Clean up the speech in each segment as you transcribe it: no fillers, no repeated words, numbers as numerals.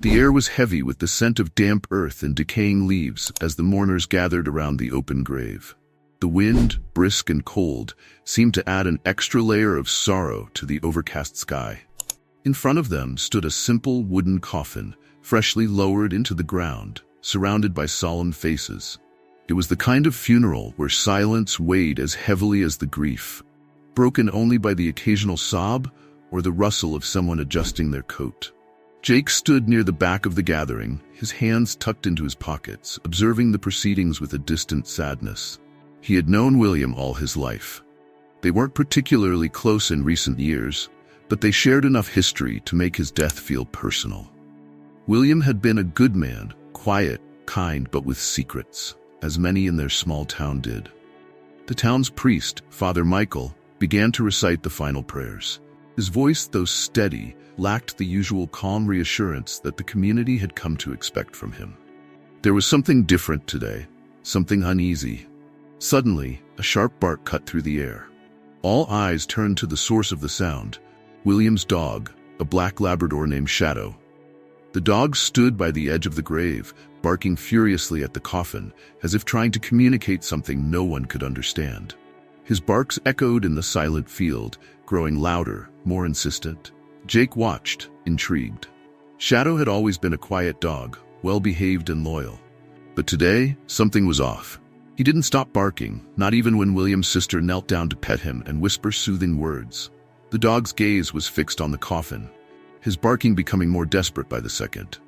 The air was heavy with the scent of damp earth and decaying leaves as the mourners gathered around the open grave. The wind, brisk and cold, seemed to add an extra layer of sorrow to the overcast sky. In front of them stood a simple wooden coffin, freshly lowered into the ground, surrounded by solemn faces. It was the kind of funeral where silence weighed as heavily as the grief, broken only by the occasional sob or the rustle of someone adjusting their coat. Jake stood near the back of the gathering, his hands tucked into his pockets, observing the proceedings with a distant sadness. He had known William all his life. They weren't particularly close in recent years, but they shared enough history to make his death feel personal. William had been a good man, quiet, kind, but with secrets, as many in their small town did. The town's priest, Father Michael, began to recite the final prayers. His voice, though steady, lacked the usual calm reassurance that the community had come to expect from him. There was something different today, something uneasy. Suddenly, a sharp bark cut through the air. All eyes turned to the source of the sound, William's dog, a black Labrador named Shadow. The dog stood by the edge of the grave, barking furiously at the coffin, as if trying to communicate something no one could understand. His barks echoed in the silent field, growing louder, more insistent. Jake watched, intrigued. Shadow had always been a quiet dog, well-behaved and loyal. But today, something was off. He didn't stop barking, not even when William's sister knelt down to pet him and whisper soothing words. The dog's gaze was fixed on the coffin, his barking becoming more desperate by the second.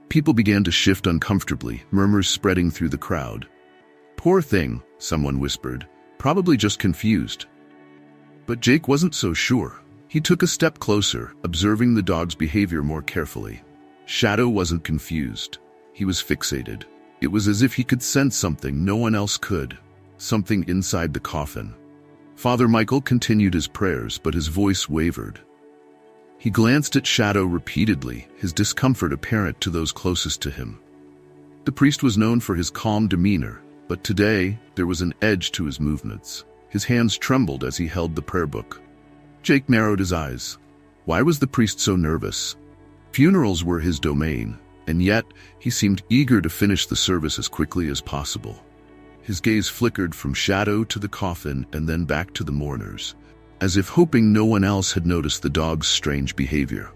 People began to shift uncomfortably, murmurs spreading through the crowd. "Poor thing," someone whispered, "probably just confused." But Jake wasn't so sure. He took a step closer, observing the dog's behavior more carefully. Shadow wasn't confused. He was fixated. It was as if he could sense something no one else could, something inside the coffin. Father Michael continued his prayers, but his voice wavered. He glanced at Shadow repeatedly, his discomfort apparent to those closest to him. The priest was known for his calm demeanor, but today there was an edge to his movements. His hands trembled as he held the prayer book. Jake narrowed his eyes. Why was the priest so nervous? Funerals were his domain, and yet he seemed eager to finish the service as quickly as possible. His gaze flickered from Shadow to the coffin and then back to the mourners, as if hoping no one else had noticed the dog's strange behavior.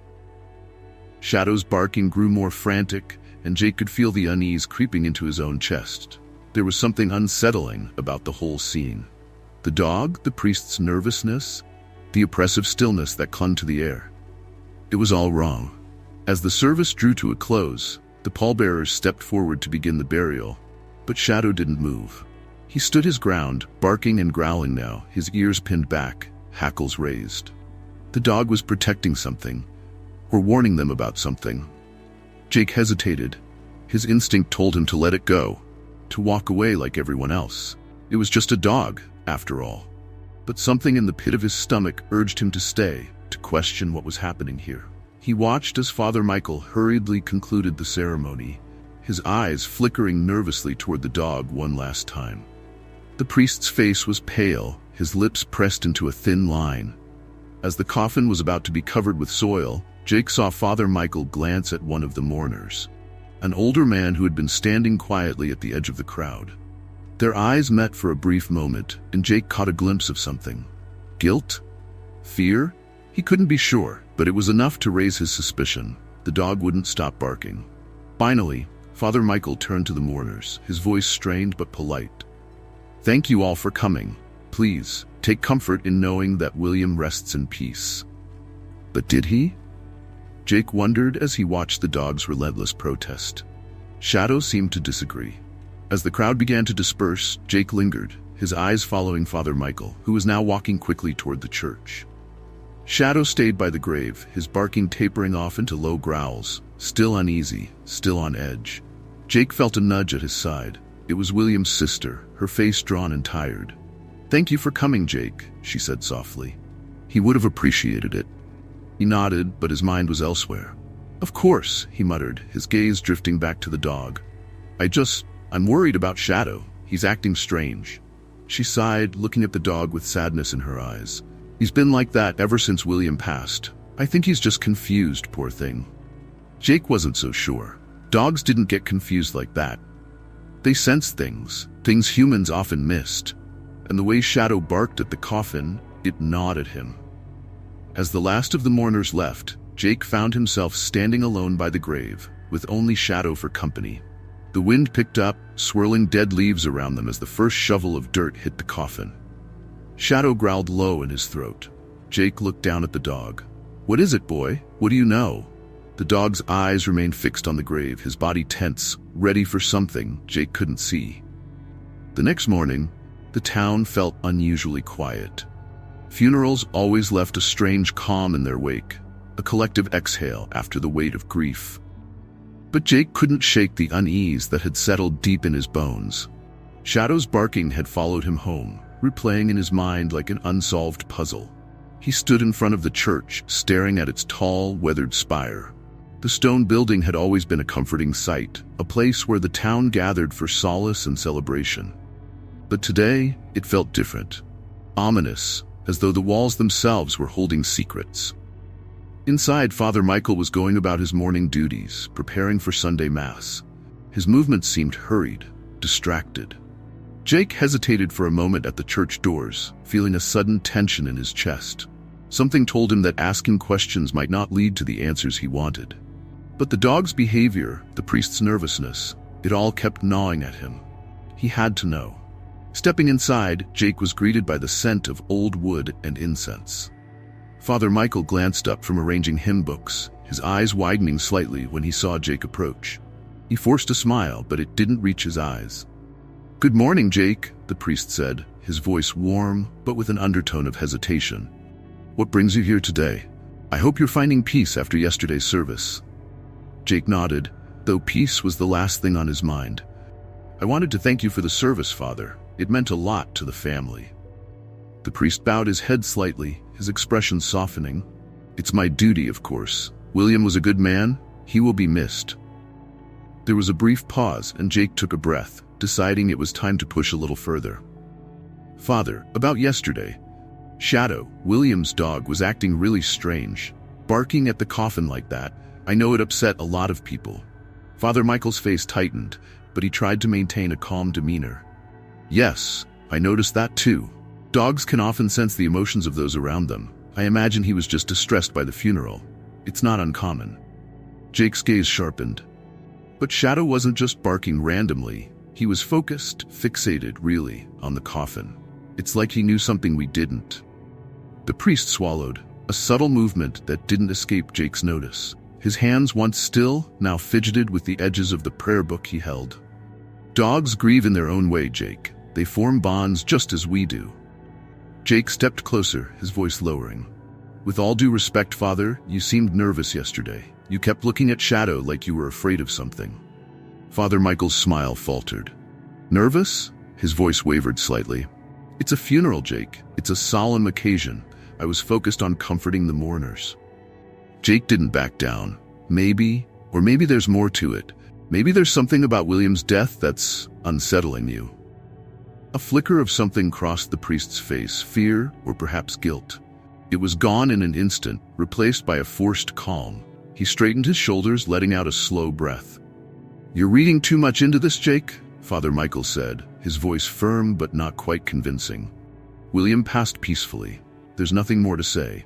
Shadow's barking grew more frantic, and Jake could feel the unease creeping into his own chest. There was something unsettling about the whole scene. The dog, the priest's nervousness, the oppressive stillness that clung to the air. It was all wrong. As the service drew to a close, the pallbearers stepped forward to begin the burial, but Shadow didn't move. He stood his ground, barking and growling now, his ears pinned back, hackles raised. The dog was protecting something, or warning them about something. Jake hesitated. His instinct told him to let it go, to walk away like everyone else. It was just a dog, after all. But something in the pit of his stomach urged him to stay, to question what was happening here. He watched as Father Michael hurriedly concluded the ceremony, his eyes flickering nervously toward the dog one last time. The priest's face was pale, his lips pressed into a thin line. As the coffin was about to be covered with soil, Jake saw Father Michael glance at one of the mourners, an older man who had been standing quietly at the edge of the crowd. Their eyes met for a brief moment, and Jake caught a glimpse of something. Guilt? Fear? He couldn't be sure, but it was enough to raise his suspicion. The dog wouldn't stop barking. Finally, Father Michael turned to the mourners, his voice strained but polite. "Thank you all for coming. Please, take comfort in knowing that William rests in peace." But did he? Jake wondered as he watched the dog's relentless protest. Shadow seemed to disagree. As the crowd began to disperse, Jake lingered, his eyes following Father Michael, who was now walking quickly toward the church. Shadow stayed by the grave, his barking tapering off into low growls, still uneasy, still on edge. Jake felt a nudge at his side. It was William's sister, her face drawn and tired. "Thank you for coming, Jake," she said softly. He would have appreciated it. He nodded, but his mind was elsewhere. "Of course," he muttered, his gaze drifting back to the dog. I'm worried about Shadow. He's acting strange." She sighed, looking at the dog with sadness in her eyes. "He's been like that ever since William passed. I think he's just confused, poor thing." Jake wasn't so sure. Dogs didn't get confused like that. They sensed things humans often missed, and the way Shadow barked at the coffin, it gnawed at him. As the last of the mourners left, Jake found himself standing alone by the grave, with only Shadow for company. The wind picked up, swirling dead leaves around them as the first shovel of dirt hit the coffin. Shadow growled low in his throat. Jake looked down at the dog. "What is it, boy? What do you know?" The dog's eyes remained fixed on the grave, his body tense, ready for something Jake couldn't see. The next morning, the town felt unusually quiet. Funerals always left a strange calm in their wake, a collective exhale after the weight of grief. But Jake couldn't shake the unease that had settled deep in his bones. Shadow's barking had followed him home, replaying in his mind like an unsolved puzzle. He stood in front of the church, staring at its tall, weathered spire. The stone building had always been a comforting sight, a place where the town gathered for solace and celebration. But today, it felt different. Ominous, as though the walls themselves were holding secrets. Inside, Father Michael was going about his morning duties, preparing for Sunday Mass. His movements seemed hurried, distracted. Jake hesitated for a moment at the church doors, feeling a sudden tension in his chest. Something told him that asking questions might not lead to the answers he wanted. But the dog's behavior, the priest's nervousness, it all kept gnawing at him. He had to know. Stepping inside, Jake was greeted by the scent of old wood and incense. Father Michael glanced up from arranging hymn books, his eyes widening slightly when he saw Jake approach. He forced a smile, but it didn't reach his eyes. "Good morning, Jake," the priest said, his voice warm, but with an undertone of hesitation. "What brings you here today? I hope you're finding peace after yesterday's service." Jake nodded, though peace was the last thing on his mind. "I wanted to thank you for the service, Father. It meant a lot to the family." The priest bowed his head slightly, his expression softening. "It's my duty, of course. William was a good man. He will be missed." There was a brief pause, and Jake took a breath, deciding it was time to push a little further. "Father, about yesterday. Shadow, William's dog, was acting really strange. Barking at the coffin like that. I know it upset a lot of people." Father Michael's face tightened, but he tried to maintain a calm demeanor. "Yes, I noticed that too. Dogs can often sense the emotions of those around them. I imagine he was just distressed by the funeral. It's not uncommon." Jake's gaze sharpened. But Shadow wasn't just barking randomly. He was focused, fixated, really, on the coffin. It's like he knew something we didn't. The priest swallowed, a subtle movement that didn't escape Jake's notice. His hands, once still, now fidgeted with the edges of the prayer book he held. "Dogs grieve in their own way, Jake. They form bonds just as we do." Jake stepped closer, his voice lowering. "With all due respect, Father, you seemed nervous yesterday. You kept looking at Shadow like you were afraid of something." Father Michael's smile faltered. "Nervous?" His voice wavered slightly. "It's a funeral, Jake. It's a solemn occasion. I was focused on comforting the mourners." Jake didn't back down. Maybe there's more to it. Maybe there's something about William's death that's unsettling you." A flicker of something crossed the priest's face, fear or perhaps guilt. It was gone in an instant, replaced by a forced calm. He straightened his shoulders, letting out a slow breath. "You're reading too much into this, Jake," Father Michael said, his voice firm but not quite convincing. "William passed peacefully. There's nothing more to say."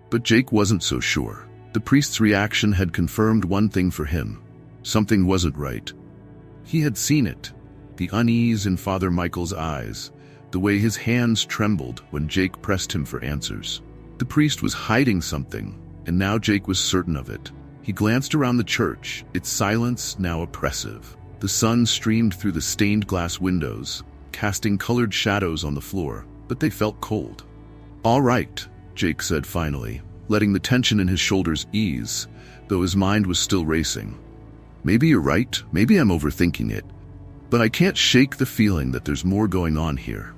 But Jake wasn't so sure. The priest's reaction had confirmed one thing for him. Something wasn't right. He had seen it. The unease in Father Michael's eyes, the way his hands trembled when Jake pressed him for answers. The priest was hiding something, and now Jake was certain of it. He glanced around the church, its silence now oppressive. The sun streamed through the stained glass windows, casting colored shadows on the floor, but they felt cold. "All right," Jake said finally, letting the tension in his shoulders ease, though his mind was still racing. "Maybe you're right, maybe I'm overthinking it, but I can't shake the feeling that there's more going on here."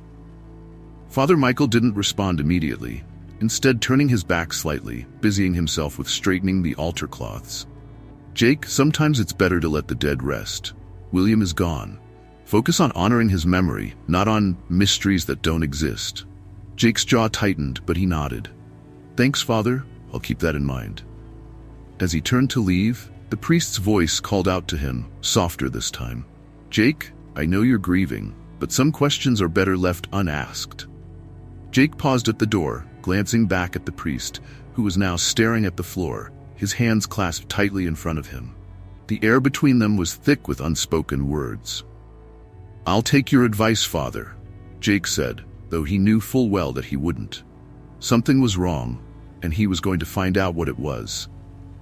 Father Michael didn't respond immediately, instead turning his back slightly, busying himself with straightening the altar cloths. "Jake, sometimes it's better to let the dead rest. William is gone. Focus on honoring his memory, not on mysteries that don't exist." Jake's jaw tightened, but he nodded. "Thanks, Father. I'll keep that in mind." As he turned to leave, the priest's voice called out to him, softer this time. "Jake, I know you're grieving, but some questions are better left unasked." Jake paused at the door, glancing back at the priest, who was now staring at the floor, his hands clasped tightly in front of him. The air between them was thick with unspoken words. "I'll take your advice, Father," Jake said, though he knew full well that he wouldn't. Something was wrong, and he was going to find out what it was.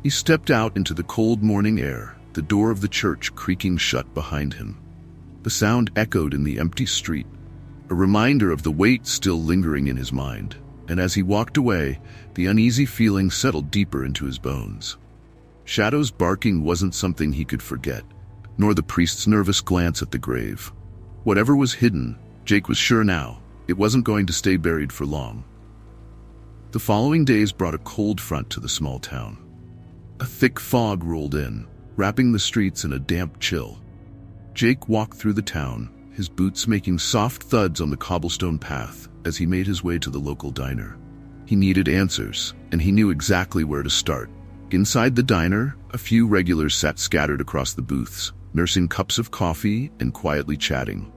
He stepped out into the cold morning air, the door of the church creaking shut behind him. The sound echoed in the empty street, a reminder of the weight still lingering in his mind, and as he walked away, the uneasy feeling settled deeper into his bones. Shadow's barking wasn't something he could forget, nor the priest's nervous glance at the grave. Whatever was hidden, Jake was sure now, it wasn't going to stay buried for long. The following days brought a cold front to the small town. A thick fog rolled in, wrapping the streets in a damp chill. Jake walked through the town, his boots making soft thuds on the cobblestone path as he made his way to the local diner. He needed answers, and he knew exactly where to start. Inside the diner, a few regulars sat scattered across the booths, nursing cups of coffee and quietly chatting.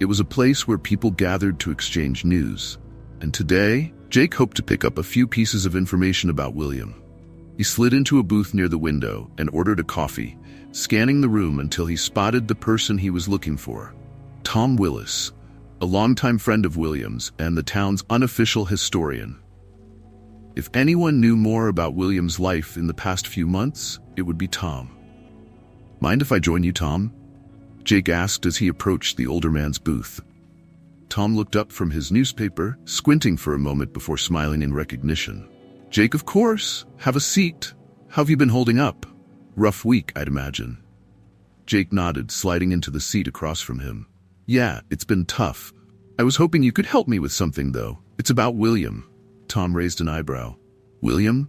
It was a place where people gathered to exchange news, and today, Jake hoped to pick up a few pieces of information about William. He slid into a booth near the window and ordered a coffee, scanning the room until he spotted the person he was looking for. Tom Willis, a longtime friend of William's and the town's unofficial historian. If anyone knew more about William's life in the past few months, it would be Tom. "Mind if I join you, Tom?" Jake asked as he approached the older man's booth. Tom looked up from his newspaper, squinting for a moment before smiling in recognition. "Jake, of course. Have a seat. How have you been holding up? Rough week, I'd imagine." Jake nodded, sliding into the seat across from him. "Yeah, it's been tough. I was hoping you could help me with something, though. It's about William." Tom raised an eyebrow. "William?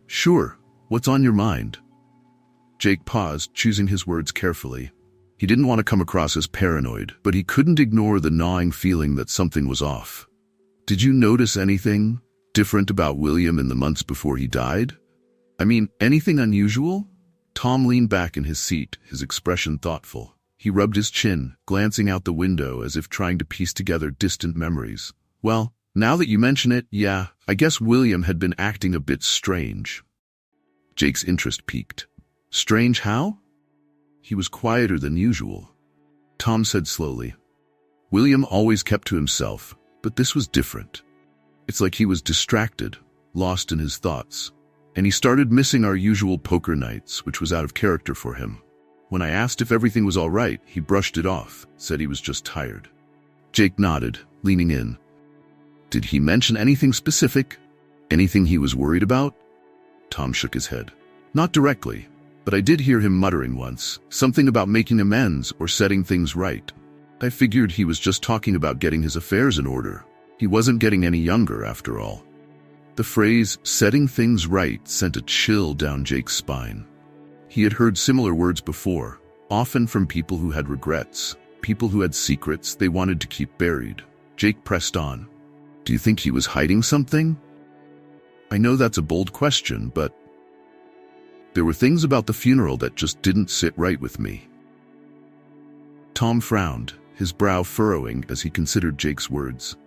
Sure. What's on your mind?" Jake paused, choosing his words carefully. He didn't want to come across as paranoid, but he couldn't ignore the gnawing feeling that something was off. "Did you notice anything different about William in the months before he died? I mean, anything unusual?" Tom leaned back in his seat, his expression thoughtful. He rubbed his chin, glancing out the window as if trying to piece together distant memories. "Well, now that you mention it, yeah, I guess William had been acting a bit strange." Jake's interest piqued. "Strange how?" "He was quieter than usual," Tom said slowly. "William always kept to himself, but this was different. It's like he was distracted, lost in his thoughts. And he started missing our usual poker nights, which was out of character for him. When I asked if everything was all right, he brushed it off, said he was just tired." Jake nodded, leaning in. "Did he mention anything specific? Anything he was worried about?" Tom shook his head. "Not directly, but I did hear him muttering once, something about making amends or setting things right. I figured he was just talking about getting his affairs in order. He wasn't getting any younger, after all." The phrase, "setting things right," sent a chill down Jake's spine. He had heard similar words before, often from people who had regrets, people who had secrets they wanted to keep buried. Jake pressed on. "Do you think he was hiding something?" "I know that's a bold question, but there were things about the funeral that just didn't sit right with me." Tom frowned, his brow furrowing as he considered Jake's words.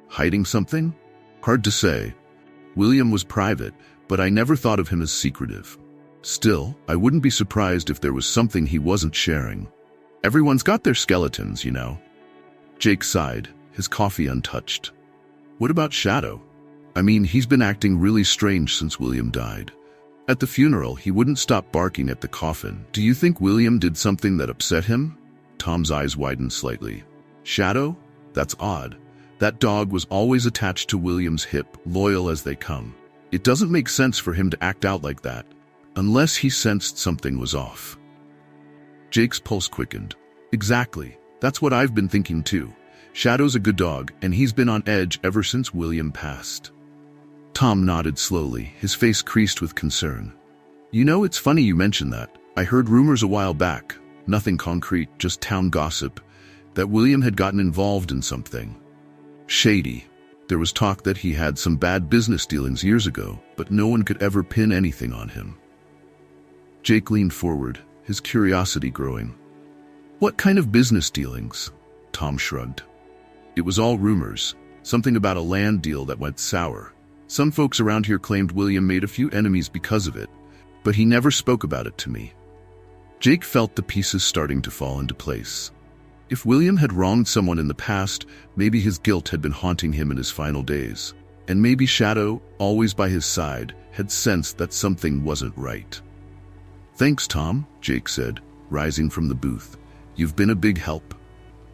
"Hiding something? Hard to say. William was private, but I never thought of him as secretive. Still, I wouldn't be surprised if there was something he wasn't sharing. Everyone's got their skeletons, you know." Jake sighed, his coffee untouched. "What about Shadow? I mean, he's been acting really strange since William died. At the funeral, he wouldn't stop barking at the coffin. Do you think William did something that upset him?" Tom's eyes widened slightly. "Shadow? That's odd. That dog was always attached to William's hip, loyal as they come. It doesn't make sense for him to act out like that, unless he sensed something was off." Jake's pulse quickened. "Exactly. That's what I've been thinking too. Shadow's a good dog, and he's been on edge ever since William passed." Tom nodded slowly, his face creased with concern. "You know, it's funny you mention that. I heard rumors a while back, nothing concrete, just town gossip, that William had gotten involved in something shady. There was talk that he had some bad business dealings years ago, but no one could ever pin anything on him. Jake leaned forward, his curiosity growing. What kind of business dealings? Tom shrugged. It was all rumors, something about a land deal that went sour. Some folks around here claimed William made a few enemies because of it, but he never spoke about it to me. Jake felt the pieces starting to fall into place. If William had wronged someone in the past, maybe his guilt had been haunting him in his final days. And maybe Shadow, always by his side, had sensed that something wasn't right. Thanks, Tom, Jake said, rising from the booth. You've been a big help.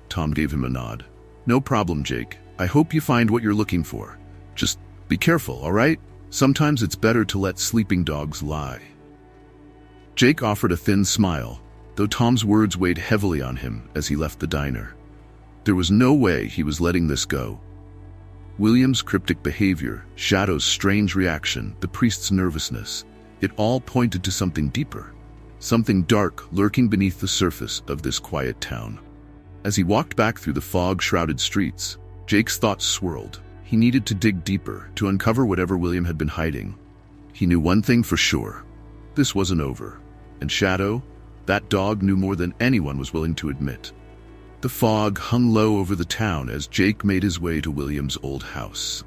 Tom gave him a nod. No problem, Jake. I hope you find what you're looking for. Just be careful, all right? Sometimes it's better to let sleeping dogs lie. Jake offered a thin smile, though Tom's words weighed heavily on him as he left the diner. There was no way he was letting this go. William's cryptic behavior, Shadow's strange reaction, the priest's nervousness, it all pointed to something deeper, something dark lurking beneath the surface of this quiet town. As he walked back through the fog-shrouded streets, Jake's thoughts swirled. He needed to dig deeper to uncover whatever William had been hiding. He knew one thing for sure. This wasn't over. And Shadow, that dog, knew more than anyone was willing to admit. The fog hung low over the town as Jake made his way to William's old house.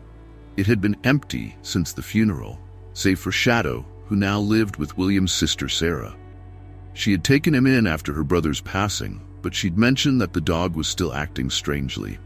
It had been empty since the funeral, save for Shadow, who now lived with William's sister Sarah. She had taken him in after her brother's passing, but she'd mentioned that the dog was still acting strangely.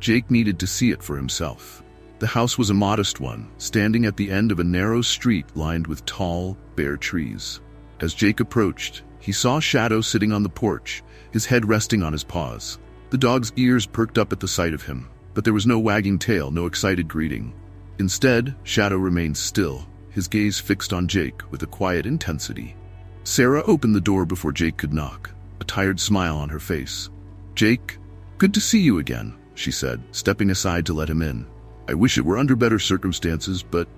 Jake needed to see it for himself. The house was a modest one, standing at the end of a narrow street lined with tall, bare trees. As Jake approached, he saw Shadow sitting on the porch, his head resting on his paws. The dog's ears perked up at the sight of him, but there was no wagging tail, no excited greeting. Instead, Shadow remained still, his gaze fixed on Jake with a quiet intensity. Sarah opened the door before Jake could knock, a tired smile on her face. "Jake, good to see you again," she said, stepping aside to let him in. "I wish it were under better circumstances, but,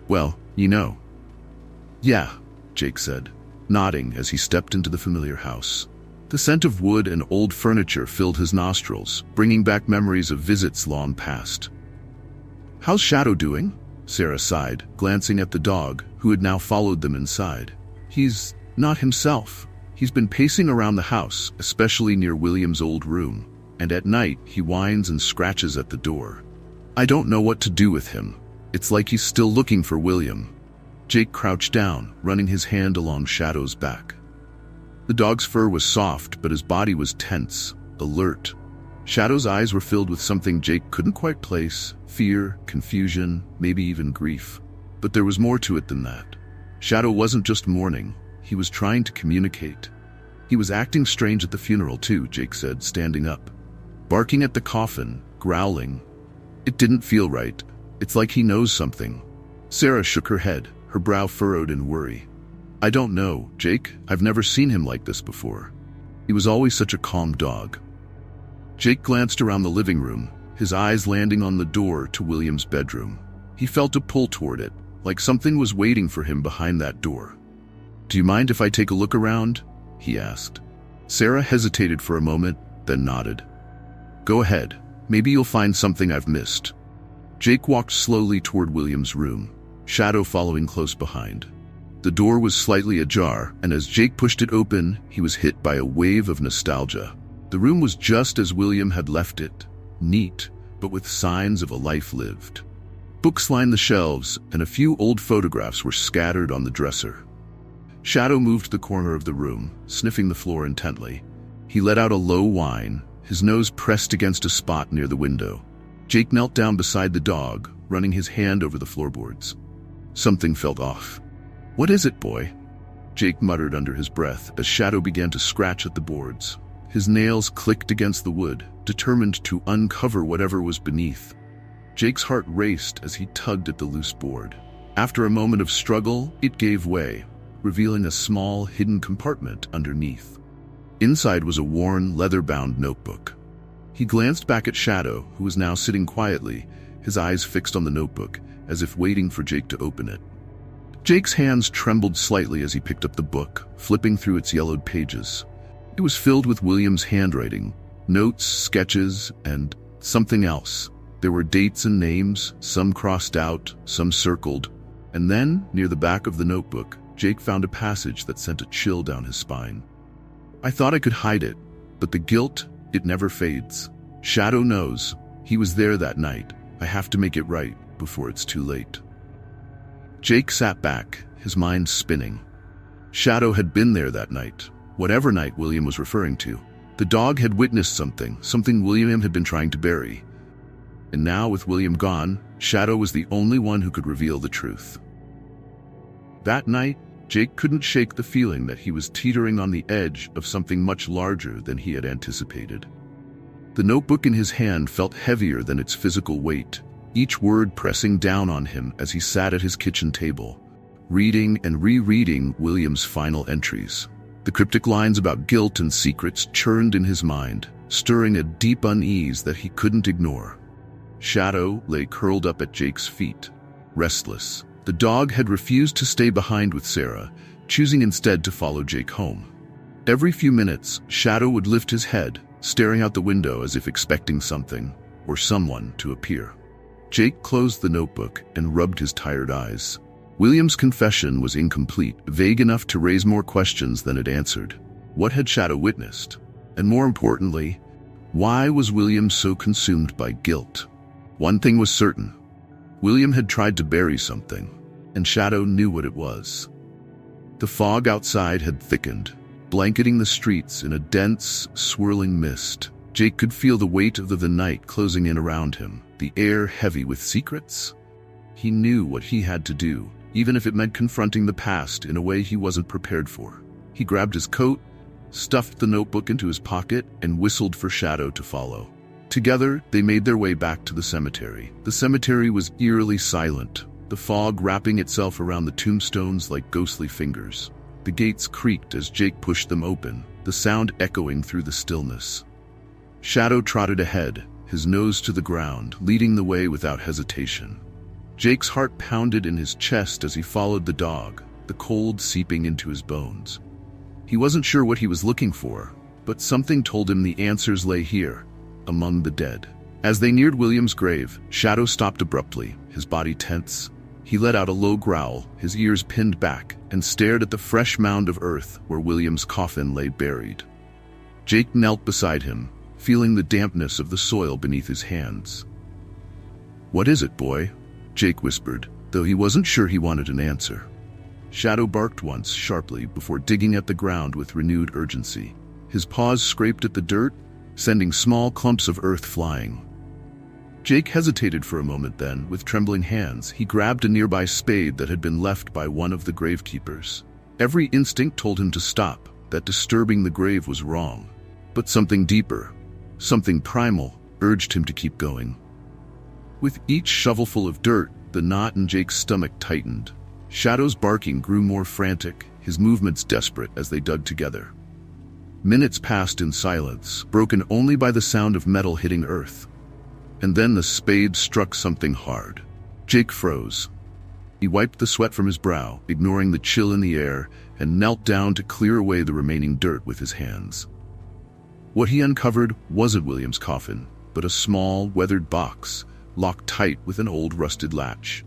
well, you know." "Yeah," Jake said, nodding as he stepped into the familiar house. The scent of wood and old furniture filled his nostrils, bringing back memories of visits long past. "How's Shadow doing?" Sarah sighed, glancing at the dog, who had now followed them inside. "He's not himself. He's been pacing around the house, especially near William's old room, and at night he whines and scratches at the door. I don't know what to do with him. It's like he's still looking for William." Jake crouched down, running his hand along Shadow's back. The dog's fur was soft, but his body was tense, alert. Shadow's eyes were filled with something Jake couldn't quite place: fear, confusion, maybe even grief. But there was more to it than that. Shadow wasn't just mourning, he was trying to communicate. He was acting strange at the funeral too, Jake said, standing up. Barking at the coffin, growling. It didn't feel right. It's like he knows something. Sarah shook her head, her brow furrowed in worry. "I don't know, Jake. I've never seen him like this before. He was always such a calm dog." Jake glanced around the living room, his eyes landing on the door to William's bedroom. He felt a pull toward it, like something was waiting for him behind that door. "Do you mind if I take a look around?" he asked. Sarah hesitated for a moment, then nodded. "Go ahead. Maybe you'll find something I've missed." Jake walked slowly toward William's room, Shadow following close behind. The door was slightly ajar, and as Jake pushed it open, he was hit by a wave of nostalgia. The room was just as William had left it, neat, but with signs of a life lived. Books lined the shelves, and a few old photographs were scattered on the dresser. Shadow moved to the corner of the room, sniffing the floor intently. He let out a low whine, his nose pressed against a spot near the window. Jake knelt down beside the dog, running his hand over the floorboards. Something felt off. "What is it, boy?" Jake muttered under his breath as Shadow began to scratch at the boards. His nails clicked against the wood, determined to uncover whatever was beneath. Jake's heart raced as he tugged at the loose board. After a moment of struggle, it gave way, revealing a small, hidden compartment underneath. Inside was a worn, leather-bound notebook. He glanced back at Shadow, who was now sitting quietly, his eyes fixed on the notebook, as if waiting for Jake to open it. Jake's hands trembled slightly as he picked up the book, flipping through its yellowed pages. It was filled with William's handwriting, notes, sketches, and something else. There were dates and names, some crossed out, some circled. And then, near the back of the notebook, Jake found a passage that sent a chill down his spine. I thought I could hide it, but the guilt, it never fades. Shadow knows. He was there that night. I have to make it right before it's too late. Jake sat back, his mind spinning. Shadow had been there that night, whatever night William was referring to. The dog had witnessed something William had been trying to bury. And now, with William gone, Shadow was the only one who could reveal the truth. That night, Jake couldn't shake the feeling that he was teetering on the edge of something much larger than he had anticipated. The notebook in his hand felt heavier than its physical weight, each word pressing down on him as he sat at his kitchen table, reading and rereading William's final entries. The cryptic lines about guilt and secrets churned in his mind, stirring a deep unease that he couldn't ignore. Shadow lay curled up at Jake's feet, restless. The dog had refused to stay behind with Sarah, choosing instead to follow Jake home. Every few minutes, Shadow would lift his head, staring out the window as if expecting something or someone to appear. Jake closed the notebook and rubbed his tired eyes. William's confession was incomplete, vague enough to raise more questions than it answered. What had Shadow witnessed? And more importantly, why was William so consumed by guilt? One thing was certain. William had tried to bury something, and Shadow knew what it was. The fog outside had thickened, blanketing the streets in a dense, swirling mist. Jake could feel the weight of the night closing in around him, the air heavy with secrets. He knew what he had to do, even if it meant confronting the past in a way he wasn't prepared for. He grabbed his coat, stuffed the notebook into his pocket, and whistled for Shadow to follow. Together, they made their way back to the cemetery. The cemetery was eerily silent, the fog wrapping itself around the tombstones like ghostly fingers. The gates creaked as Jake pushed them open, the sound echoing through the stillness. Shadow trotted ahead, his nose to the ground, leading the way without hesitation. Jake's heart pounded in his chest as he followed the dog, the cold seeping into his bones. He wasn't sure what he was looking for, but something told him the answers lay here, among the dead. As they neared William's grave, Shadow stopped abruptly, his body tense. He let out a low growl, his ears pinned back, and stared at the fresh mound of earth where William's coffin lay buried. Jake knelt beside him, feeling the dampness of the soil beneath his hands. "What is it, boy?" Jake whispered, though he wasn't sure he wanted an answer. Shadow barked once, sharply, before digging at the ground with renewed urgency. His paws scraped at the dirt, sending small clumps of earth flying. Jake hesitated for a moment then, with trembling hands, he grabbed a nearby spade that had been left by one of the gravekeepers. Every instinct told him to stop, that disturbing the grave was wrong. But something deeper, something primal, urged him to keep going. With each shovelful of dirt, the knot in Jake's stomach tightened. Shadow's barking grew more frantic, his movements desperate as they dug together. Minutes passed in silence, broken only by the sound of metal hitting earth. And then the spade struck something hard. Jake froze. He wiped the sweat from his brow, ignoring the chill in the air, and knelt down to clear away the remaining dirt with his hands. What he uncovered wasn't William's coffin, but a small, weathered box, locked tight with an old rusted latch.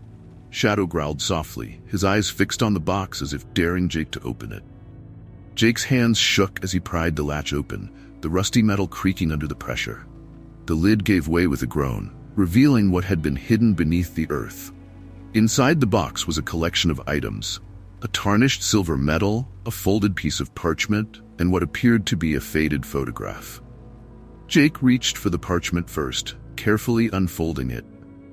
Shadow growled softly, his eyes fixed on the box as if daring Jake to open it. Jake's hands shook as he pried the latch open, the rusty metal creaking under the pressure. The lid gave way with a groan, revealing what had been hidden beneath the earth. Inside the box was a collection of items: a tarnished silver medal, a folded piece of parchment, and what appeared to be a faded photograph. Jake reached for the parchment first, carefully unfolding it.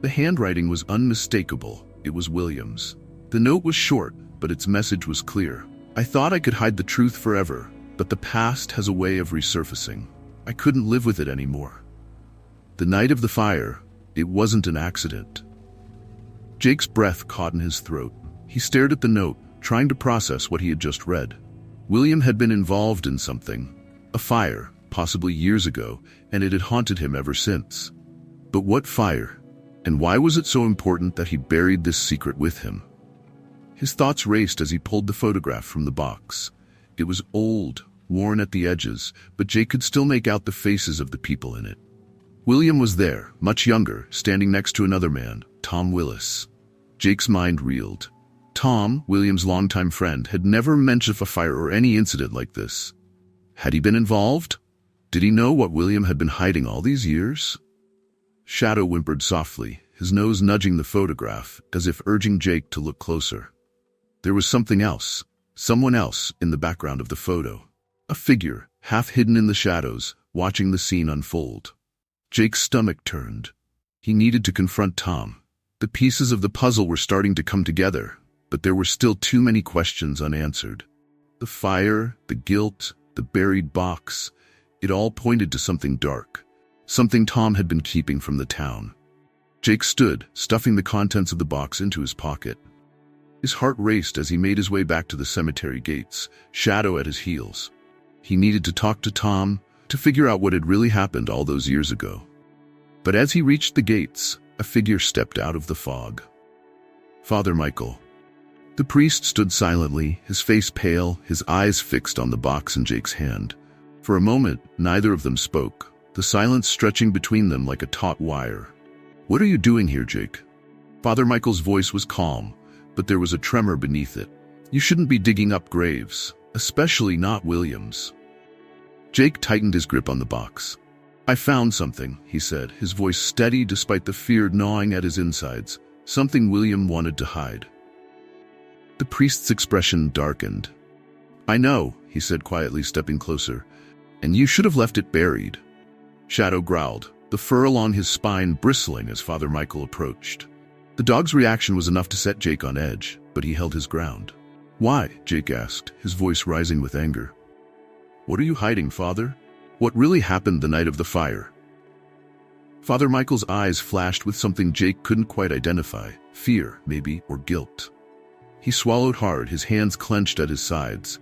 The handwriting was unmistakable. It was William's. The note was short, but its message was clear. "I thought I could hide the truth forever, but the past has a way of resurfacing. I couldn't live with it anymore." The night of the fire, it wasn't an accident. Jake's breath caught in his throat. He stared at the note, trying to process what he had just read. William had been involved in something, a fire, possibly years ago, and it had haunted him ever since. But what fire? And why was it so important that he buried this secret with him? His thoughts raced as he pulled the photograph from the box. It was old, worn at the edges, but Jake could still make out the faces of the people in it. William was there, much younger, standing next to another man, Tom Willis. Jake's mind reeled. Tom, William's longtime friend, had never mentioned a fire or any incident like this. Had he been involved? Did he know what William had been hiding all these years? Shadow whimpered softly, his nose nudging the photograph, as if urging Jake to look closer. There was something else, someone else in the background of the photo. A figure, half hidden in the shadows, watching the scene unfold. Jake's stomach turned. He needed to confront Tom. The pieces of the puzzle were starting to come together, but there were still too many questions unanswered. The fire, the guilt, the buried box, it all pointed to something dark, something Tom had been keeping from the town. Jake stood, stuffing the contents of the box into his pocket. His heart raced as he made his way back to the cemetery gates, Shadow at his heels. He needed to talk to Tom, to figure out what had really happened all those years ago. But as he reached the gates, a figure stepped out of the fog. Father Michael. The priest stood silently, his face pale, his eyes fixed on the box in Jake's hand. For a moment, neither of them spoke, the silence stretching between them like a taut wire. "What are you doing here, Jake?" Father Michael's voice was calm, but there was a tremor beneath it. "You shouldn't be digging up graves, especially not William's." Jake tightened his grip on the box. "I found something," he said, his voice steady despite the fear gnawing at his insides, something William wanted to hide. The priest's expression darkened. "I know," he said quietly, stepping closer, "and you should have left it buried." Shadow growled, the fur along his spine bristling as Father Michael approached. The dog's reaction was enough to set Jake on edge, but he held his ground. "Why?" Jake asked, his voice rising with anger. "What are you hiding, Father? What really happened the night of the fire?" Father Michael's eyes flashed with something Jake couldn't quite identify, fear, maybe, or guilt. He swallowed hard, his hands clenched at his sides.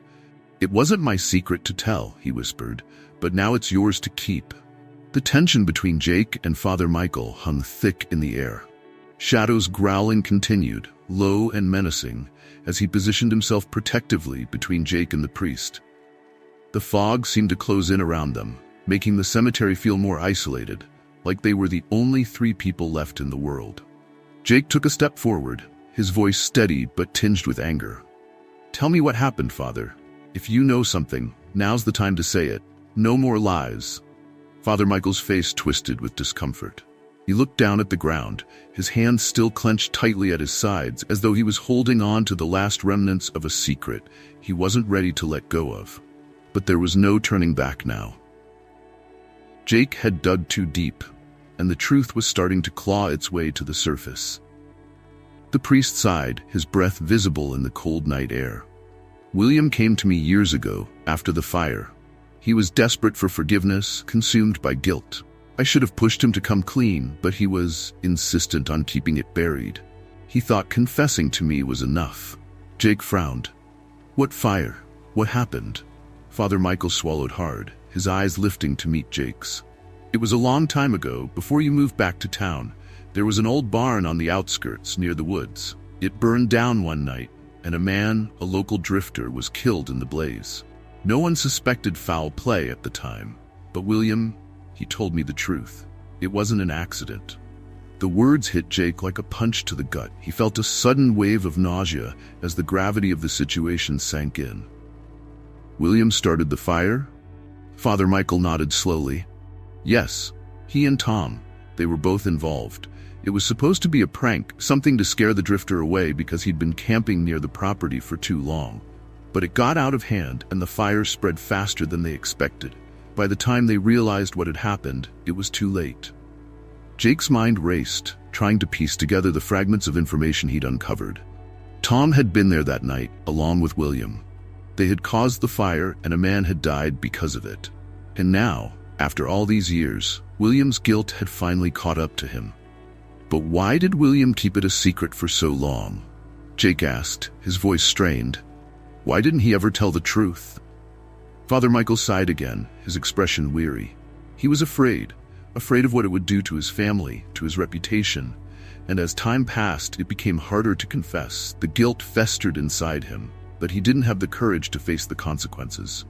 "It wasn't my secret to tell," he whispered, "but now it's yours to keep." The tension between Jake and Father Michael hung thick in the air. Shadow's growling continued, low and menacing, as he positioned himself protectively between Jake and the priest. The fog seemed to close in around them, making the cemetery feel more isolated, like they were the only three people left in the world. Jake took a step forward, his voice steady but tinged with anger. "Tell me what happened, Father. If you know something, now's the time to say it. No more lies." Father Michael's face twisted with discomfort. He looked down at the ground, his hands still clenched tightly at his sides, as though he was holding on to the last remnants of a secret he wasn't ready to let go of. But there was no turning back now. Jake had dug too deep, and the truth was starting to claw its way to the surface. The priest sighed, his breath visible in the cold night air. "William came to me years ago, after the fire. He was desperate for forgiveness, consumed by guilt. I should have pushed him to come clean, but he was insistent on keeping it buried. He thought confessing to me was enough." Jake frowned. "What fire? What happened?" Father Michael swallowed hard, his eyes lifting to meet Jake's. "It was a long time ago, before you moved back to town. There was an old barn on the outskirts, near the woods. It burned down one night, and a man, a local drifter, was killed in the blaze. No one suspected foul play at the time, but William, he told me the truth. It wasn't an accident." The words hit Jake like a punch to the gut. He felt a sudden wave of nausea as the gravity of the situation sank in. "William started the fire?" Father Michael nodded slowly. "Yes, he and Tom. They were both involved. It was supposed to be a prank, something to scare the drifter away because he'd been camping near the property for too long. But it got out of hand and the fire spread faster than they expected. By the time they realized what had happened, it was too late." Jake's mind raced, trying to piece together the fragments of information he'd uncovered. Tom had been there that night, along with William. They had caused the fire and a man had died because of it. And now, after all these years, William's guilt had finally caught up to him. But why did William keep it a secret for so long? Jake asked, his voice strained. Why didn't he ever tell the truth? Father Michael sighed again, his expression weary. He was afraid of what it would do to his family, to his reputation. And as time passed, it became harder to confess. The guilt festered inside him, but he didn't have the courage to face the consequences.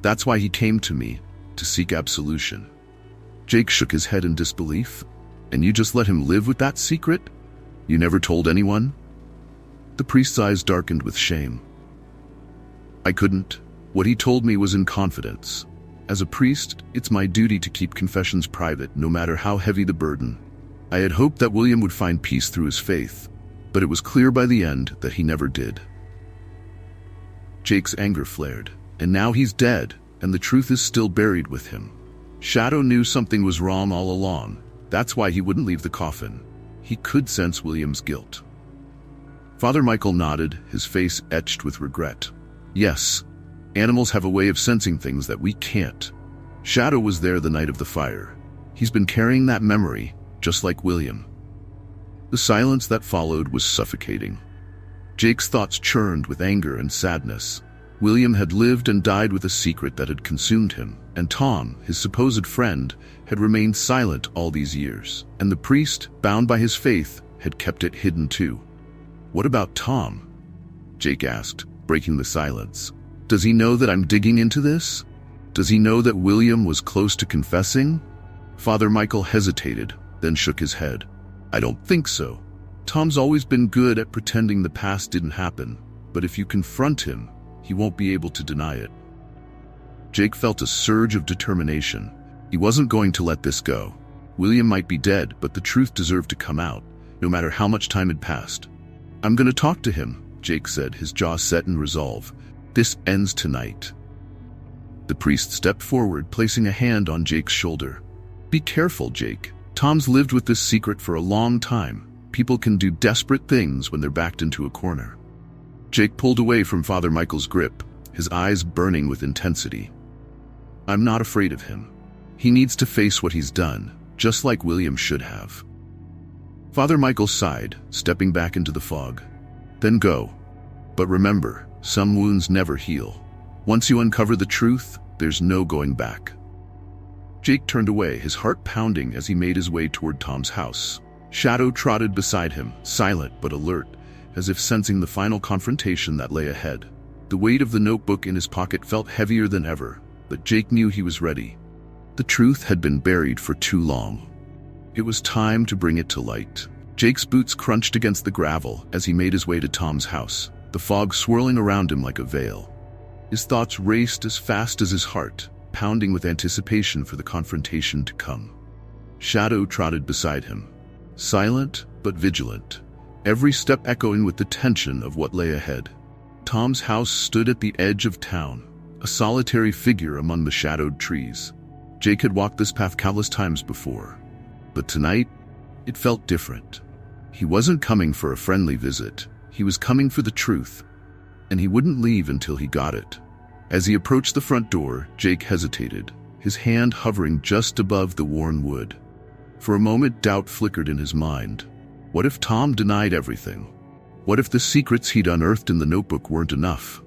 That's why he came to me, to seek absolution. Jake shook his head in disbelief. And you just let him live with that secret? You never told anyone? The priest's eyes darkened with shame. I couldn't. What he told me was in confidence. As a priest, it's my duty to keep confessions private, no matter how heavy the burden. I had hoped that William would find peace through his faith, but it was clear by the end that he never did. Jake's anger flared, and now he's dead, and the truth is still buried with him. Shadow knew something was wrong all along. That's why he wouldn't leave the coffin. He could sense William's guilt. Father Michael nodded, his face etched with regret. Yes, animals have a way of sensing things that we can't. Shadow was there the night of the fire. He's been carrying that memory, just like William. The silence that followed was suffocating. Jake's thoughts churned with anger and sadness. William had lived and died with a secret that had consumed him, and Tom, his supposed friend, had remained silent all these years, and the priest, bound by his faith, had kept it hidden too. What about Tom? Jake asked, breaking the silence. Does he know that I'm digging into this? Does he know that William was close to confessing? Father Michael hesitated, then shook his head. I don't think so. Tom's always been good at pretending the past didn't happen, but if you confront him, he won't be able to deny it. Jake felt a surge of determination. He wasn't going to let this go. William might be dead, but the truth deserved to come out, no matter how much time had passed. I'm going to talk to him, Jake said, his jaw set in resolve. This ends tonight. The priest stepped forward, placing a hand on Jake's shoulder. Be careful, Jake. Tom's lived with this secret for a long time. People can do desperate things when they're backed into a corner. Jake pulled away from Father Michael's grip, his eyes burning with intensity. I'm not afraid of him. He needs to face what he's done, just like William should have. Father Michael sighed, stepping back into the fog. Then go. But remember, some wounds never heal. Once you uncover the truth, there's no going back. Jake turned away, his heart pounding as he made his way toward Tom's house. Shadow trotted beside him, silent but alert, as if sensing the final confrontation that lay ahead. The weight of the notebook in his pocket felt heavier than ever, but Jake knew he was ready. The truth had been buried for too long. It was time to bring it to light. Jake's boots crunched against the gravel as he made his way to Tom's house, the fog swirling around him like a veil. His thoughts raced as fast as his heart, pounding with anticipation for the confrontation to come. Shadow trotted beside him, silent but vigilant, every step echoing with the tension of what lay ahead. Tom's house stood at the edge of town, a solitary figure among the shadowed trees. Jake had walked this path countless times before, but tonight, it felt different. He wasn't coming for a friendly visit. He was coming for the truth, and he wouldn't leave until he got it. As he approached the front door, Jake hesitated, his hand hovering just above the worn wood. For a moment, doubt flickered in his mind. What if Tom denied everything? What if the secrets he'd unearthed in the notebook weren't enough?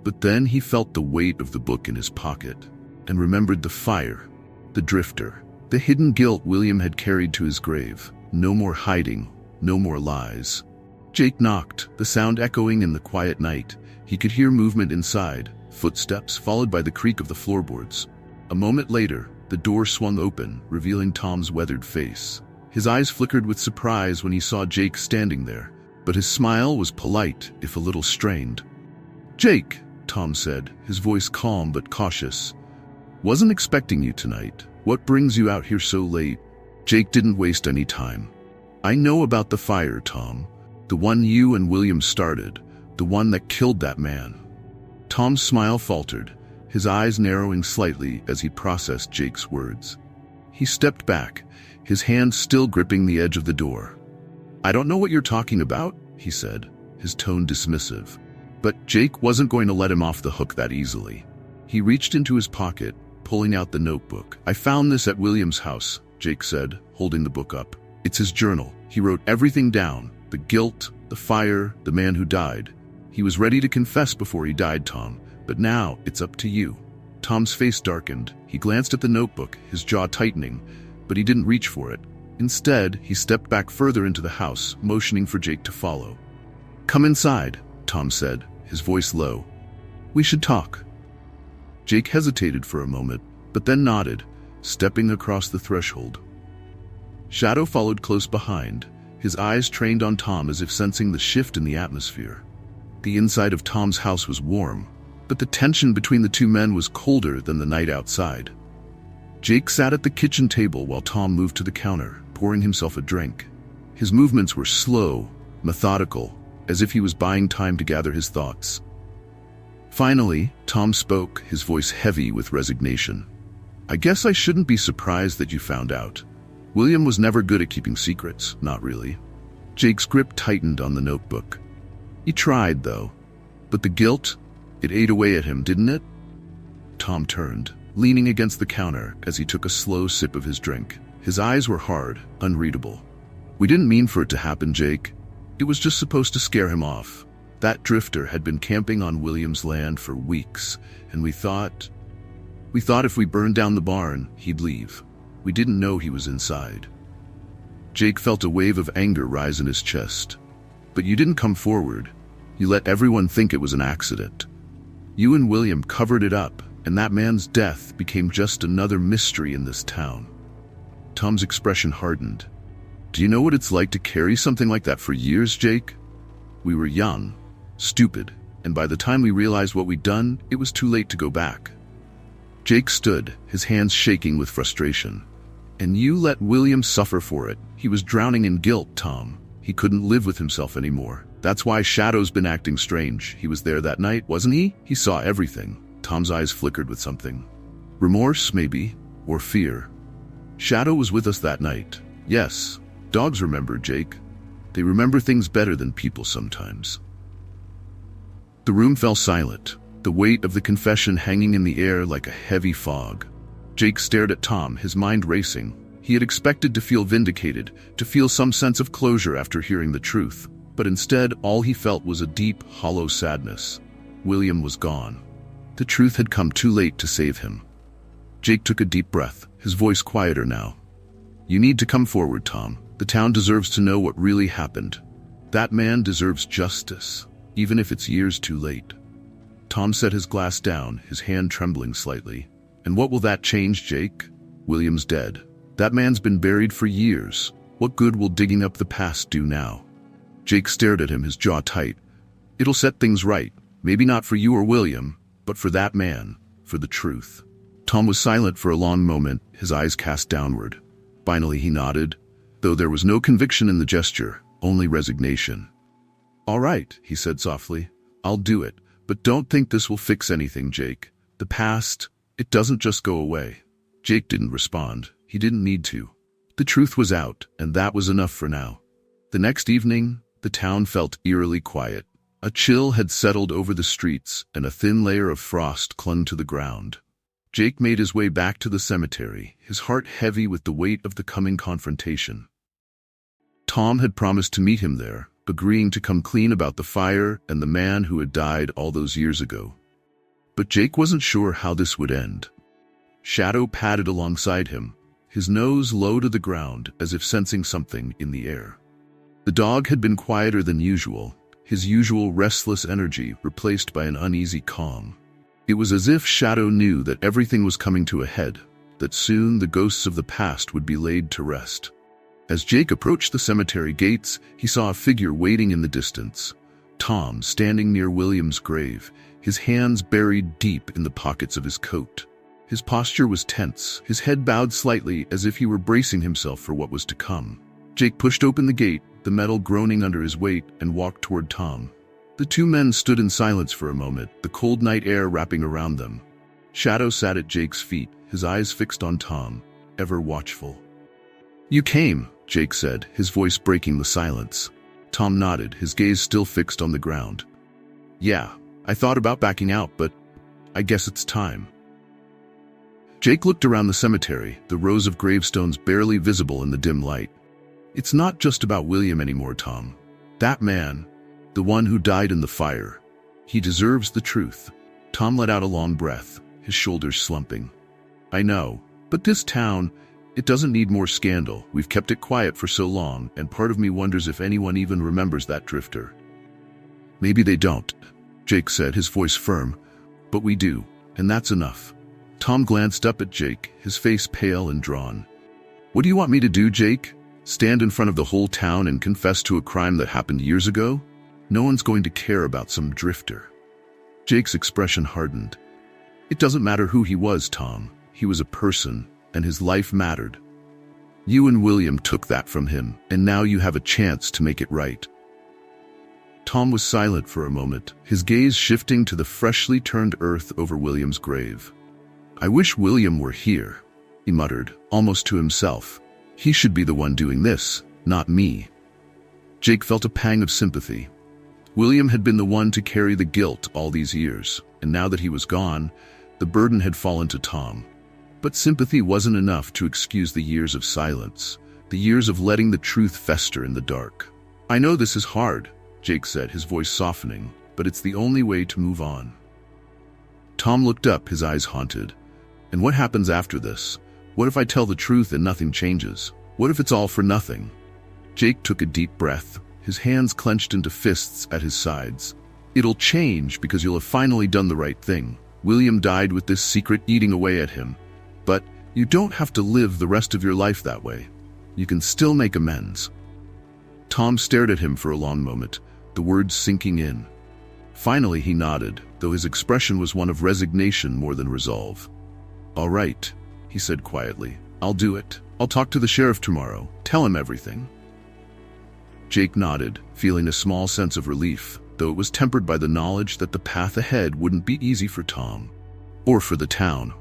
But then he felt the weight of the book in his pocket, and remembered the fire, the drifter, the hidden guilt William had carried to his grave. No more hiding, no more lies. Jake knocked, the sound echoing in the quiet night. He could hear movement inside, footsteps followed by the creak of the floorboards. A moment later, the door swung open, revealing Tom's weathered face. His eyes flickered with surprise when he saw Jake standing there, but his smile was polite, if a little strained. Jake, Tom said, his voice calm but cautious. Wasn't expecting you tonight. What brings you out here so late? Jake didn't waste any time. I know about the fire, Tom. The one you and William started. The one that killed that man. Tom's smile faltered, his eyes narrowing slightly as he processed Jake's words. He stepped back, his hand still gripping the edge of the door. I don't know what you're talking about, he said, his tone dismissive. But Jake wasn't going to let him off the hook that easily. He reached into his pocket, pulling out the notebook. I found this at William's house, Jake said, holding the book up. It's his journal. He wrote everything down, the guilt, the fire, the man who died. He was ready to confess before he died, Tom, but now it's up to you. Tom's face darkened. He glanced at the notebook, his jaw tightening, but he didn't reach for it. Instead, he stepped back further into the house, motioning for Jake to follow. Come inside, Tom said, his voice low. We should talk. Jake hesitated for a moment, but then nodded, stepping across the threshold. Shadow followed close behind, his eyes trained on Tom as if sensing the shift in the atmosphere. The inside of Tom's house was warm, but the tension between the two men was colder than the night outside. Jake sat at the kitchen table while Tom moved to the counter, pouring himself a drink. His movements were slow, methodical, as if he was buying time to gather his thoughts. Finally, Tom spoke, his voice heavy with resignation. "I guess I shouldn't be surprised that you found out. William was never good at keeping secrets, not really." Jake's grip tightened on the notebook. He tried, though. But the guilt, it ate away at him, didn't it? Tom turned, leaning against the counter as he took a slow sip of his drink. His eyes were hard, unreadable. "We didn't mean for it to happen, Jake. It was just supposed to scare him off. That drifter had been camping on William's land for weeks, and we thought if we burned down the barn, he'd leave. We didn't know he was inside." Jake felt a wave of anger rise in his chest. "But you didn't come forward. You let everyone think it was an accident. You and William covered it up, and that man's death became just another mystery in this town." Tom's expression hardened. "Do you know what it's like to carry something like that for years, Jake? We were young, stupid, and by the time we realized what we'd done, it was too late to go back." Jake stood, his hands shaking with frustration. "And you let William suffer for it. He was drowning in guilt, Tom. He couldn't live with himself anymore. That's why Shadow's been acting strange. He was there that night, wasn't he? He saw everything." Tom's eyes flickered with something. Remorse, maybe, or fear. "Shadow was with us that night. Yes, dogs remember, Jake. They remember things better than people sometimes." The room fell silent, the weight of the confession hanging in the air like a heavy fog. Jake stared at Tom, his mind racing. He had expected to feel vindicated, to feel some sense of closure after hearing the truth. But instead, all he felt was a deep, hollow sadness. William was gone. The truth had come too late to save him. Jake took a deep breath, his voice quieter now. "You need to come forward, Tom. The town deserves to know what really happened. That man deserves justice, even if it's years too late." Tom set his glass down, his hand trembling slightly. "And what will that change, Jake? William's dead. That man's been buried for years. What good will digging up the past do now?" Jake stared at him, his jaw tight. "It'll set things right. Maybe not for you or William, but for that man, for the truth." Tom was silent for a long moment, his eyes cast downward. Finally he nodded, though there was no conviction in the gesture, only resignation. "All right," he said softly. "I'll do it, but don't think this will fix anything, Jake. The past, it doesn't just go away." Jake didn't respond. He didn't need to. The truth was out, and that was enough for now. The next evening, the town felt eerily quiet. A chill had settled over the streets, and a thin layer of frost clung to the ground. Jake made his way back to the cemetery, his heart heavy with the weight of the coming confrontation. Tom had promised to meet him there, agreeing to come clean about the fire and the man who had died all those years ago. But Jake wasn't sure how this would end. Shadow padded alongside him, his nose low to the ground as if sensing something in the air. The dog had been quieter than usual, his usual restless energy replaced by an uneasy calm. It was as if Shadow knew that everything was coming to a head, that soon the ghosts of the past would be laid to rest. As Jake approached the cemetery gates, he saw a figure waiting in the distance. Tom, standing near William's grave, his hands buried deep in the pockets of his coat. His posture was tense, his head bowed slightly as if he were bracing himself for what was to come. Jake pushed open the gate, the metal groaning under his weight, and walked toward Tom. The two men stood in silence for a moment, the cold night air wrapping around them. Shadow sat at Jake's feet, his eyes fixed on Tom, ever watchful. "You came," Jake said, his voice breaking the silence. Tom nodded, his gaze still fixed on the ground. "Yeah, I thought about backing out, but I guess it's time." Jake looked around the cemetery, the rows of gravestones barely visible in the dim light. "It's not just about William anymore, Tom. That man, the one who died in the fire, he deserves the truth." Tom let out a long breath, his shoulders slumping. "I know, but this town, it doesn't need more scandal. We've kept it quiet for so long, and part of me wonders if anyone even remembers that drifter." "Maybe they don't," Jake said, his voice firm. "But we do, and that's enough." Tom glanced up at Jake, his face pale and drawn. "What do you want me to do, Jake? Stand in front of the whole town and confess to a crime that happened years ago? No one's going to care about some drifter. Jake's expression hardened. It doesn't matter who he was, Tom. He was a person, and his life mattered. You and William took that from him, and now you have a chance to make it right. Tom was silent for a moment, his gaze shifting to the freshly turned earth over William's grave. I wish William were here, he muttered, almost to himself. He should be the one doing this, not me. Jake felt a pang of sympathy. William had been the one to carry the guilt all these years, and now that he was gone, the burden had fallen to Tom. But sympathy wasn't enough to excuse the years of silence, the years of letting the truth fester in the dark. I know this is hard, Jake said, his voice softening, but it's the only way to move on. Tom looked up, his eyes haunted. And what happens after this? What if I tell the truth and nothing changes? What if it's all for nothing? Jake took a deep breath, his hands clenched into fists at his sides. It'll change because you'll have finally done the right thing. William died with this secret eating away at him. But you don't have to live the rest of your life that way. You can still make amends. Tom stared at him for a long moment, the words sinking in. Finally he nodded, though his expression was one of resignation more than resolve. All right, he said quietly. I'll do it. I'll talk to the sheriff tomorrow. Tell him everything. Jake nodded, feeling a small sense of relief, though it was tempered by the knowledge that the path ahead wouldn't be easy for Tom. Or for the town.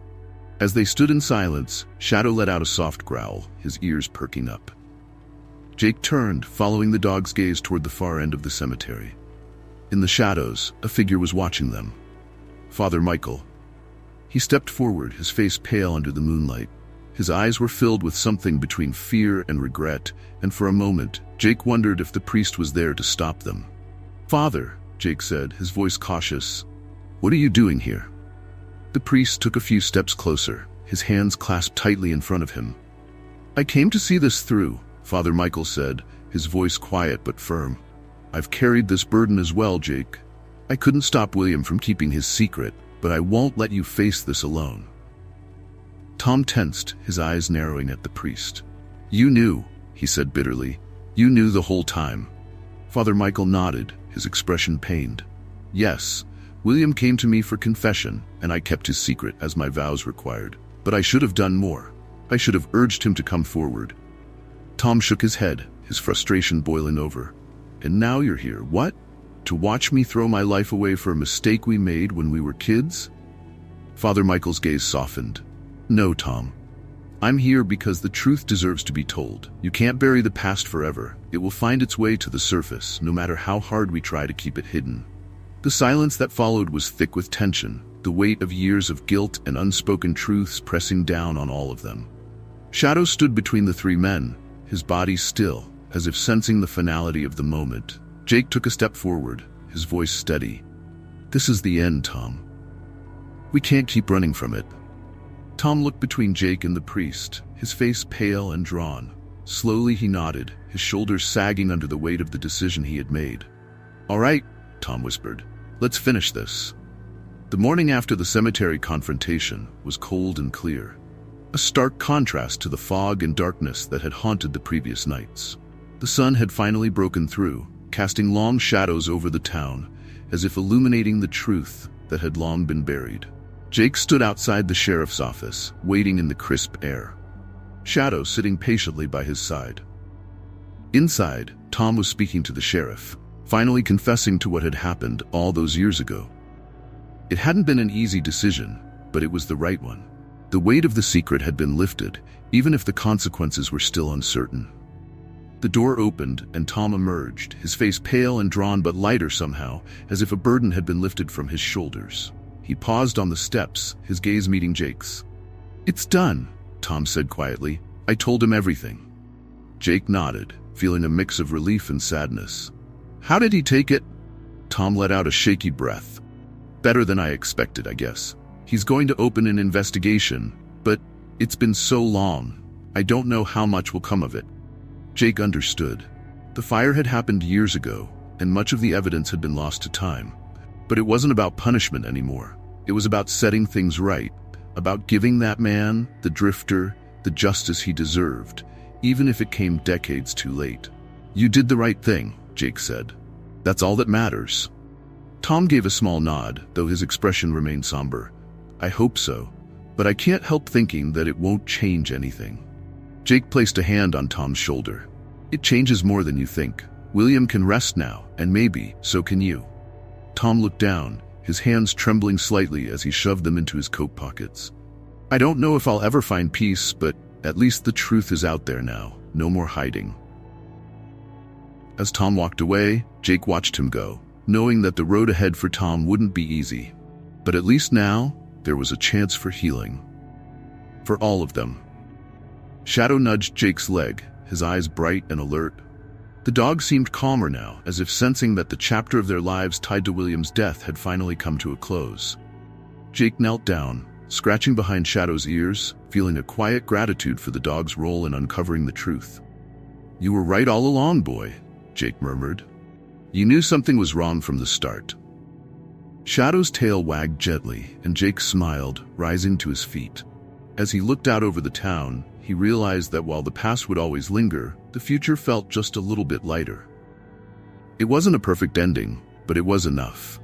As they stood in silence, Shadow let out a soft growl, his ears perking up. Jake turned, following the dog's gaze toward the far end of the cemetery. In the shadows, a figure was watching them. Father Michael. He stepped forward, his face pale under the moonlight. His eyes were filled with something between fear and regret, and for a moment, Jake wondered if the priest was there to stop them. Father, Jake said, his voice cautious. What are you doing here? The priest took a few steps closer, his hands clasped tightly in front of him. I came to see this through, Father Michael said, his voice quiet but firm. I've carried this burden as well, Jake. I couldn't stop William from keeping his secret, but I won't let you face this alone. Tom tensed, his eyes narrowing at the priest. You knew, he said bitterly. You knew the whole time. Father Michael nodded, his expression pained. Yes, William came to me for confession, and I kept his secret as my vows required. But I should have done more. I should have urged him to come forward. Tom shook his head, his frustration boiling over. And now you're here, what? To watch me throw my life away for a mistake we made when we were kids? Father Michael's gaze softened. No, Tom. I'm here because the truth deserves to be told. You can't bury the past forever. It will find its way to the surface, no matter how hard we try to keep it hidden. The silence that followed was thick with tension, the weight of years of guilt and unspoken truths pressing down on all of them. Shadow stood between the three men, his body still, as if sensing the finality of the moment. Jake took a step forward, his voice steady. This is the end, Tom. We can't keep running from it. Tom looked between Jake and the priest, his face pale and drawn. Slowly he nodded, his shoulders sagging under the weight of the decision he had made. All right, Tom whispered. Let's finish this. The morning after the cemetery confrontation was cold and clear, a stark contrast to the fog and darkness that had haunted the previous nights. The sun had finally broken through, casting long shadows over the town, as if illuminating the truth that had long been buried. Jake stood outside the sheriff's office, waiting in the crisp air. Shadow sitting patiently by his side. Inside, Tom was speaking to the sheriff, finally confessing to what had happened all those years ago. It hadn't been an easy decision, but it was the right one. The weight of the secret had been lifted, even if the consequences were still uncertain. The door opened and Tom emerged, his face pale and drawn but lighter somehow, as if a burden had been lifted from his shoulders. He paused on the steps, his gaze meeting Jake's. It's done, Tom said quietly. I told him everything. Jake nodded, feeling a mix of relief and sadness. How did he take it? Tom let out a shaky breath. Better than I expected, I guess. He's going to open an investigation, but it's been so long. I don't know how much will come of it. Jake understood. The fire had happened years ago, and much of the evidence had been lost to time. But it wasn't about punishment anymore. It was about setting things right, about giving that man, the drifter, the justice he deserved, even if it came decades too late. "You did the right thing," Jake said. "That's all that matters." Tom gave a small nod, though his expression remained somber. "I hope so, but I can't help thinking that it won't change anything." Jake placed a hand on Tom's shoulder. "It changes more than you think. William can rest now, and maybe so can you." Tom looked down, his hands trembling slightly as he shoved them into his coat pockets. "I don't know if I'll ever find peace, but at least the truth is out there now. No more hiding." As Tom walked away, Jake watched him go, knowing that the road ahead for Tom wouldn't be easy. But at least now, there was a chance for healing. For all of them. Shadow nudged Jake's leg, his eyes bright and alert. The dog seemed calmer now, as if sensing that the chapter of their lives tied to William's death had finally come to a close. Jake knelt down, scratching behind Shadow's ears, feeling a quiet gratitude for the dog's role in uncovering the truth. "You were right all along, boy," Jake murmured. "You knew something was wrong from the start." Shadow's tail wagged gently, and Jake smiled, rising to his feet. As he looked out over the town, he realized that while the past would always linger, the future felt just a little bit lighter. It wasn't a perfect ending, but it was enough.